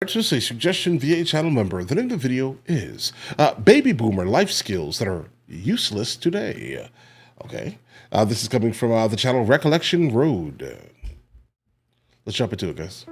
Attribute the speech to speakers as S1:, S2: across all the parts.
S1: Just a suggestion via a channel member. The name of the video is Baby Boomer Life Skills That Are Useless Today. Okay. This is coming from the channel Recollection Road. Let's jump into it, guys.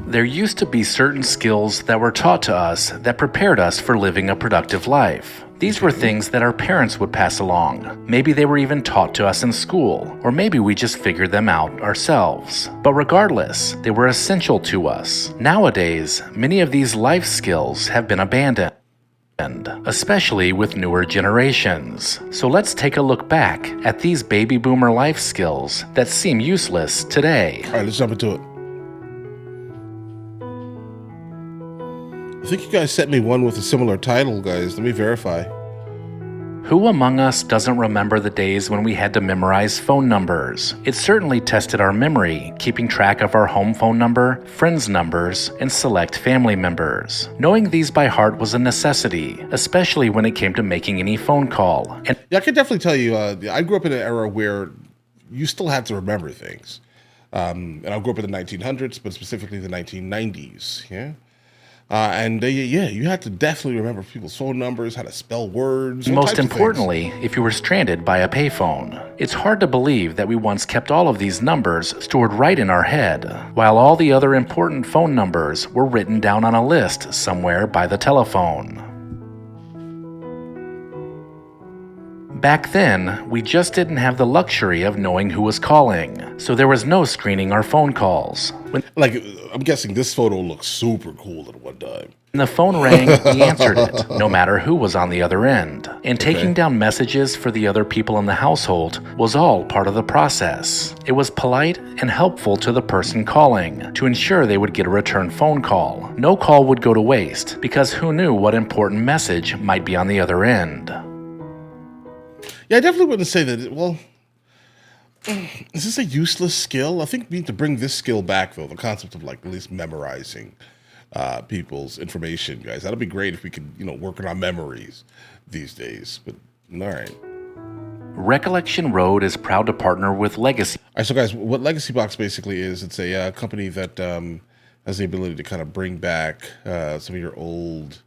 S2: There used to be certain skills that were taught to us that prepared us for living a productive life. These were things that our parents would pass along. Maybe they were even taught to us in school, or maybe we just figured them out ourselves. But regardless, they were essential to us. Nowadays, many of these life skills have been abandoned, especially with newer generations. So let's take a look back at these baby boomer life skills that seem useless today.
S1: All right, let's jump into it. I think you guys sent me one with a similar title, guys. Let me verify.
S2: Who among us doesn't remember the days when we had to memorize phone numbers? It certainly tested our memory, keeping track of our home phone number, friends' numbers, and select family members. Knowing these by heart was a necessity, especially when it came to making any phone call. And
S1: Yeah, I can definitely tell you, I grew up in an era where you still had to remember things. And I grew up in the 1900s, but specifically the 1990s, yeah? You had to definitely remember people's phone numbers, how to spell words.
S2: Most importantly, if you were stranded by a payphone. It's hard to believe that we once kept all of these numbers stored right in our head, while all the other important phone numbers were written down on a list somewhere by the telephone. Back then, we just didn't have the luxury of knowing who was calling, so there was no screening our phone calls. When
S1: I'm guessing this photo looks super cool at one time.
S2: the phone rang, we answered it, no matter who was on the other end. And taking down messages for the other people in the household was all part of the process. It was polite and helpful to the person calling to ensure they would get a return phone call. No call would go to waste, because who knew what important message might be on the other end.
S1: Yeah, I definitely wouldn't say that, is this a useless skill? I think we need to bring this skill back, though, the concept of, at least memorizing people's information, guys. That'd be great if we could, work on our memories these days, but all right.
S2: Recollection Road is proud to partner with Legacy.
S1: All right, so guys, what Legacy Box basically is, it's a company that has the ability to kind of bring back some of your old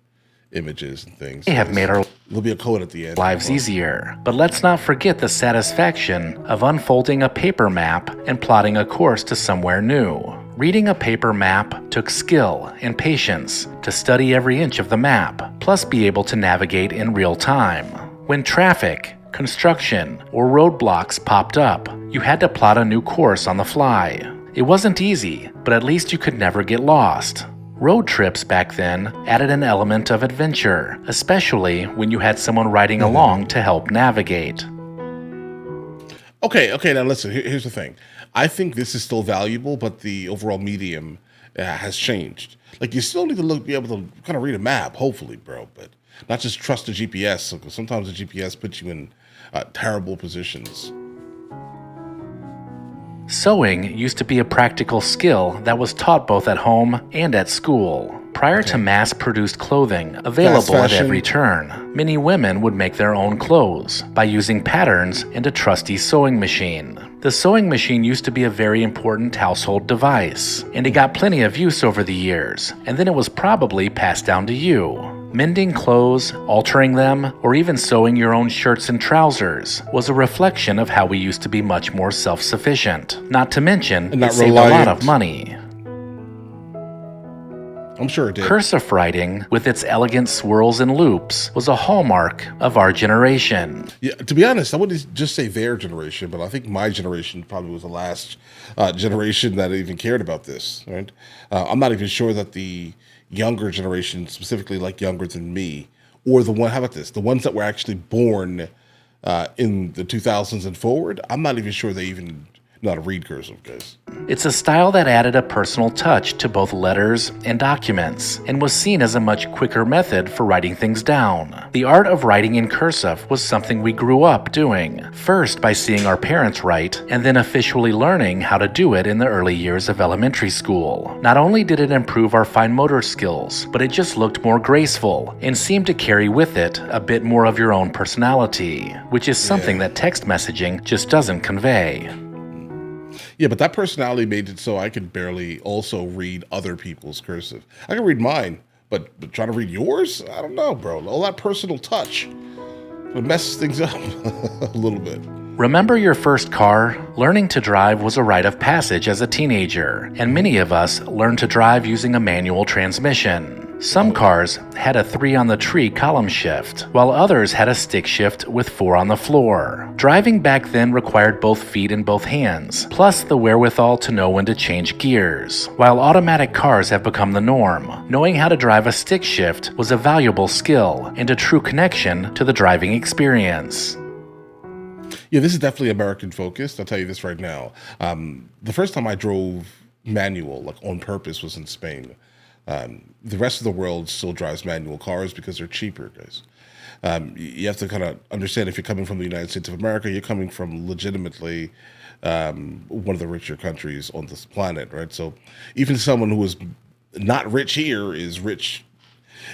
S1: images and things.
S2: They have made our
S1: There'll be a code at the end.
S2: lives easier. But let's not forget the satisfaction of unfolding a paper map and plotting a course to somewhere new. Reading a paper map took skill and patience to study every inch of the map, plus be able to navigate in real time. When traffic, construction, or roadblocks popped up, you had to plot a new course on the fly. It wasn't easy, but at least you could never get lost. Road trips back then added an element of adventure, especially when you had someone riding along to help navigate.
S1: Okay, now listen, here's the thing. I think this is still valuable, but the overall medium has changed. You still need to be able to kind of read a map, hopefully, bro, but not just trust the GPS, because sometimes the GPS puts you in terrible positions.
S2: Sewing used to be a practical skill that was taught both at home and at school. Prior to mass-produced clothing available at every turn, many women would make their own clothes by using patterns and a trusty sewing machine. The sewing machine used to be a very important household device, and it got plenty of use over the years, and then it was probably passed down to you. Mending clothes, altering them, or even sewing your own shirts and trousers was a reflection of how we used to be much more self-sufficient. Not to mention, it saved a lot of money.
S1: I'm sure it did.
S2: Cursive writing, with its elegant swirls and loops, was a hallmark of our generation.
S1: Yeah, to be honest, I wouldn't just say their generation, but I think my generation probably was the last generation that even cared about this, right? I'm not even sure that the younger generation, specifically younger than me, or the ones that were actually born in the 2000s and forward, I'm not even sure they even know how to read cursive, guys.
S2: It's a style that added a personal touch to both letters and documents, and was seen as a much quicker method for writing things down. The art of writing in cursive was something we grew up doing, first by seeing our parents write, and then officially learning how to do it in the early years of elementary school. Not only did it improve our fine motor skills, but it just looked more graceful, and seemed to carry with it a bit more of your own personality, which is something that text messaging just doesn't convey.
S1: Yeah, but that personality made it so I could barely also read other people's cursive. I can read mine, but trying to read yours? I don't know, bro. All that personal touch, it messes things up a little bit.
S2: Remember your first car? Learning to drive was a rite of passage as a teenager, and many of us learned to drive using a manual transmission. Some cars had a 3 on the tree column shift, while others had a stick shift with 4 on the floor. Driving back then required both feet and both hands, plus the wherewithal to know when to change gears. While automatic cars have become the norm, knowing how to drive a stick shift was a valuable skill and a true connection to the driving experience.
S1: Yeah, this is definitely American focused. I'll tell you this right now. The first time I drove manual, like on purpose, was in Spain. The rest of the world still drives manual cars because they're cheaper, guys. You have to kind of understand, if you're coming from the United States of America, you're coming from legitimately one of the richer countries on this planet, right? So even someone who is not rich here is rich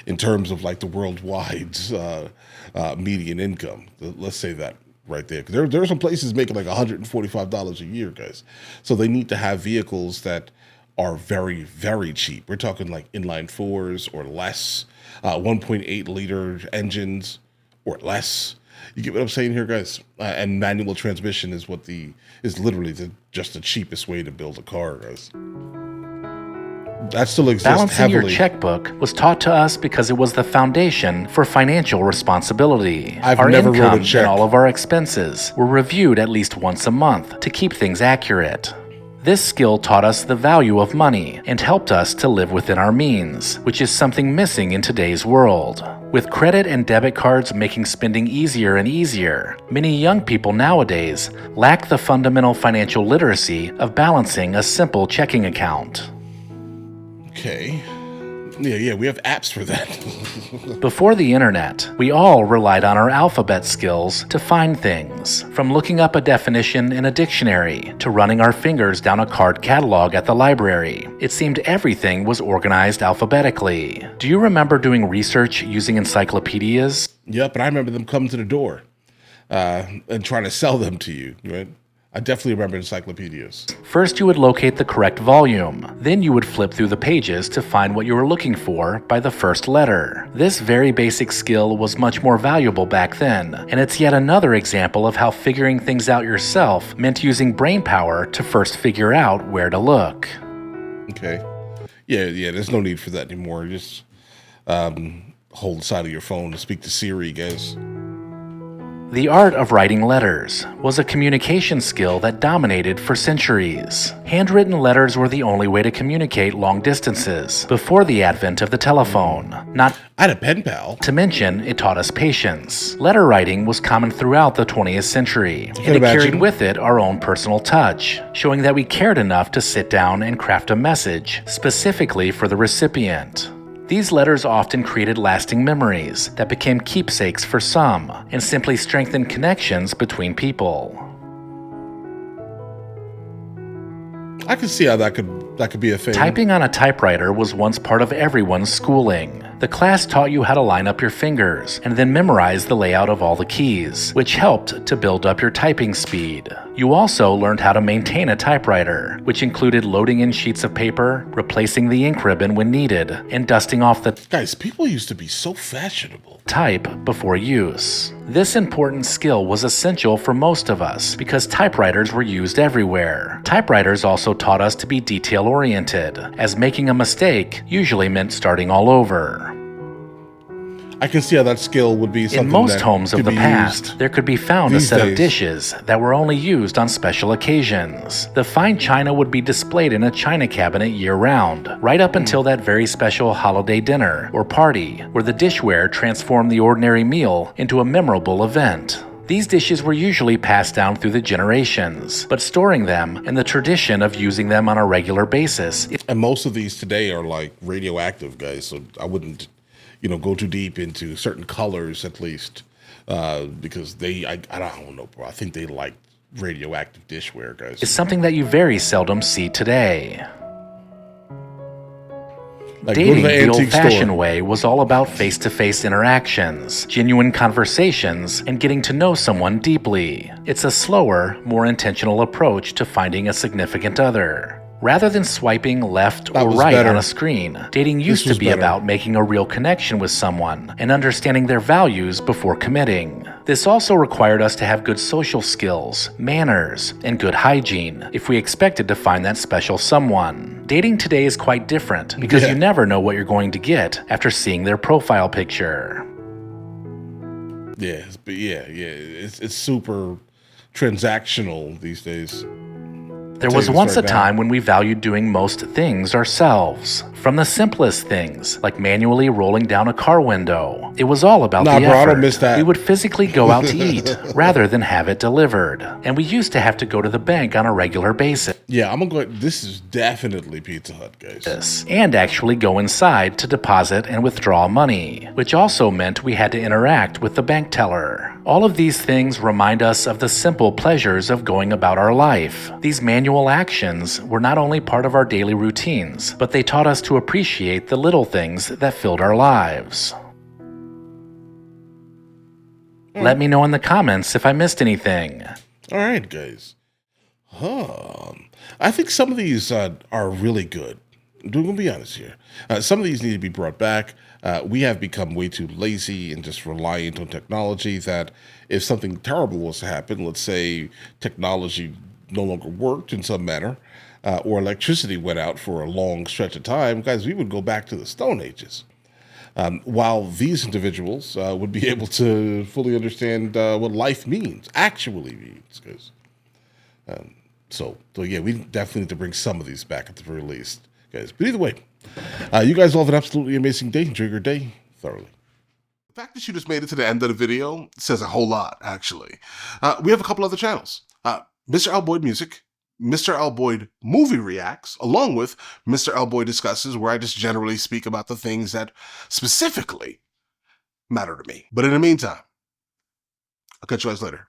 S1: in terms of like the worldwide median income. Let's say that right there. There are some places making like $145 a year, guys. So they need to have vehicles that are very, very cheap. We're talking like inline fours or less, 1.8 liter engines or less. You get what I'm saying here, guys? And manual transmission is literally just the cheapest way to build a car, guys. That still exists
S2: Balancing
S1: heavily.
S2: your checkbook was taught to us because it was the foundation for financial responsibility.
S1: I've
S2: Our
S1: never wrote a
S2: income
S1: check.
S2: and all of our expenses were reviewed at least once a month to keep things accurate. This skill taught us the value of money and helped us to live within our means, which is something missing in today's world. With credit and debit cards making spending easier and easier, many young people nowadays lack the fundamental financial literacy of balancing a simple checking account.
S1: Okay. Yeah, we have apps for that.
S2: Before the internet, we all relied on our alphabet skills to find things, from looking up a definition in a dictionary to running our fingers down a card catalog at the library. It seemed everything was organized alphabetically. Do you remember doing research using encyclopedias?
S1: Yep, and I remember them coming to the door and trying to sell them to you, right? I definitely remember encyclopedias.
S2: First, you would locate the correct volume. Then you would flip through the pages to find what you were looking for by the first letter. This very basic skill was much more valuable back then, and it's yet another example of how figuring things out yourself meant using brain power to first figure out where to look.
S1: Okay. Yeah, there's no need for that anymore. Just hold the side of your phone to speak to Siri, guys.
S2: The art of writing letters was a communication skill that dominated for centuries. Handwritten letters were the only way to communicate long distances before the advent of the telephone. Not
S1: I had a pen pal.
S2: to mention, it taught us patience. Letter writing was common throughout the 20th century, and it
S1: imagine.
S2: carried with it our own personal touch, showing that we cared enough to sit down and craft a message specifically for the recipient. These letters often created lasting memories that became keepsakes for some and simply strengthened connections between people.
S1: I could see how that could be a thing.
S2: Typing on a typewriter was once part of everyone's schooling. The class taught you how to line up your fingers and then memorize the layout of all the keys, which helped to build up your typing speed. You also learned how to maintain a typewriter, which included loading in sheets of paper, replacing the ink ribbon when needed, and dusting off the
S1: Guys, people used to be so fashionable.
S2: type before use. This important skill was essential for most of us because typewriters were used everywhere. Typewriters also taught us to be detail-oriented, as making a mistake usually meant starting all over.
S1: I can see how that skill would be something
S2: In most
S1: that
S2: homes of
S1: could
S2: the
S1: be
S2: past,
S1: used.
S2: there could be found a
S1: these
S2: set of
S1: days.
S2: dishes that were only used on special occasions. The fine china would be displayed in a china cabinet year-round, right up until that very special holiday dinner or party, where the dishware transformed the ordinary meal into a memorable event. These dishes were usually passed down through the generations, but storing them and the tradition of using them on a regular basis.
S1: And most of these today are like radioactive, guys. So I wouldn't, go too deep into certain colors at least, because I don't know, bro. I think they like radioactive dishware, guys.
S2: Is something that you very seldom see today.
S1: Like, go to
S2: Dating
S1: the
S2: the
S1: antique
S2: old-fashioned
S1: store.
S2: way was all about face-to-face interactions, genuine conversations, and getting to know someone deeply. It's a slower, more intentional approach to finding a significant other. Rather than swiping left
S1: That
S2: or
S1: was
S2: right
S1: better.
S2: on a screen, dating used to
S1: was
S2: be
S1: better.
S2: about making a real connection with someone and understanding their values before committing. This also required us to have good social skills, manners, and good hygiene if we expected to find that special someone. Dating today is quite different because
S1: Yeah.
S2: you never know what you're going to get after seeing their profile picture.
S1: Yeah, but it's super transactional these days.
S2: There was once a time when we valued doing most things ourselves. From the simplest things, like manually rolling down a car window. It was all about the
S1: Nah, bro, I
S2: effort.
S1: don't miss that.
S2: We would physically go out to eat, rather than have it delivered. And we used to have to go to the bank on a regular basis.
S1: Yeah, I'm gonna go. This is definitely Pizza Hut, guys.
S2: And actually go inside to deposit and withdraw money, which also meant we had to interact with the bank teller. All of these things remind us of the simple pleasures of going about our life. These manual actions were not only part of our daily routines, but they taught us to appreciate the little things that filled our lives. Let me know in the comments if I missed anything.
S1: All right, guys. I think some of these are really good. I'm going to be honest here. Some of these need to be brought back. We have become way too lazy and just reliant on technology that if something terrible was to happen, let's say technology no longer worked in some manner, or electricity went out for a long stretch of time, guys, we would go back to the Stone Ages. While these individuals would be able to fully understand what life actually means, guys. So yeah, we definitely need to bring some of these back at the very least, guys. But either way, you guys all have an absolutely amazing day. Enjoy your day thoroughly. The fact that you just made it to the end of the video says a whole lot, actually. We have a couple other channels. MrLboyd Music, MrLboyd Movie Reacts, along with MrLboyd Discusses, where I just generally speak about the things that specifically matter to me. But in the meantime, I'll catch you guys later.